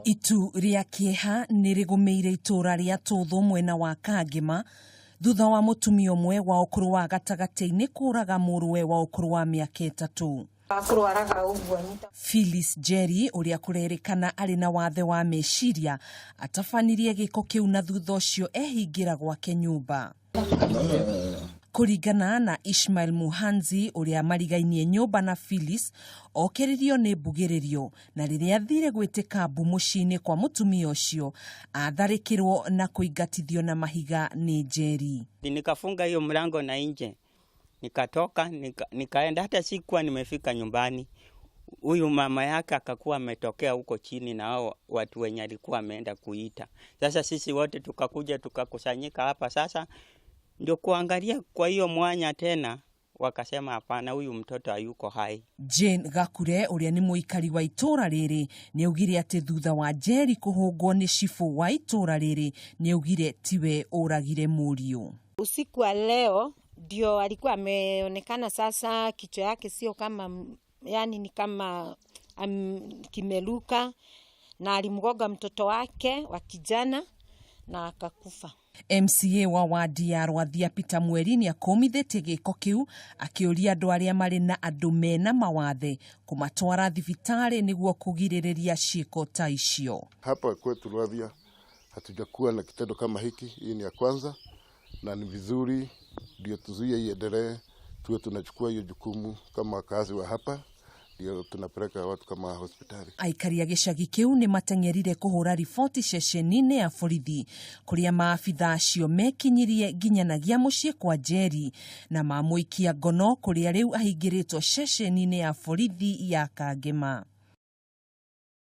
Itu ria kieha nirigomeire itura ria Tuthu mwena wa Kangema thutha wa mutumia umwe wa ukuru wa gatagati-ini kuraga muruwe wa ukuru wa miaka itatu. Phyllis Jerry uria Kurerikana ari na wathe wa meciria atabanirie giiko kiu na thutha ucio ehingira gwake nyumba. Kurerikana na Ishmael Muhanzi uria marigainie nyumba na Phyllis okeririo ni mbugiririo na riria athire gwitika mbu muciini kwa mutumia ucio atharikirwo na kuingatithio na mahiga ni Jerry. Nikafunga hiyo mlango na nje, nikatoka nikaenda, hata sikuwa nimefika nyumbani. Huyu mama yake akakuwa ametokea huko chini na hao watu wenye alikuwa ameenda kuita. Sasa sisi wote tukakuja tukakusanyika hapa sasa ndio kuangalia kwa hiyo mwanya tena, wakasema hapana, huyu mtoto hayuko hai. Jane Gakure uria ni muikari wa itura riri ni ugire ati thutha wa Jerry kuhungwo ni shifu wa itura riri ni ugire tiwe uragire muriu. Usiku wa leo ndio alikuwa ameonekana sasa, kichwa yake sio kama, yani ni kama kimeluka, na alimgoga mtoto wake wa kijana na akakufa. MCA wa wadi ya Rwathia Peter Mweri ni akomithetie giiko kiu akiuria andu aria mari na andu mena mawathe kumatwara thibitari niguo kugiririria ciiko ta icio. Hapa kwetu Rwathia hatujakuwa na kitendo kama hiki. Hii ni ya kwanza na ni vizuri ndio tuzuie iendelee, tuwe tunachukua hiyo jukumu kama wakazi wa hapa, ndio tunapeleka watu kama hospitali. Aikari ya gicagi kiu ni mateng'erire kuhura riboti ceceni-ini ya borithi kuria maabitha acio mekinyirie nginyanagia mucii kwa Jerry na mamuikia ngono kuria riu ahingiritwo ceceni-ini ya borithi ya Kangema.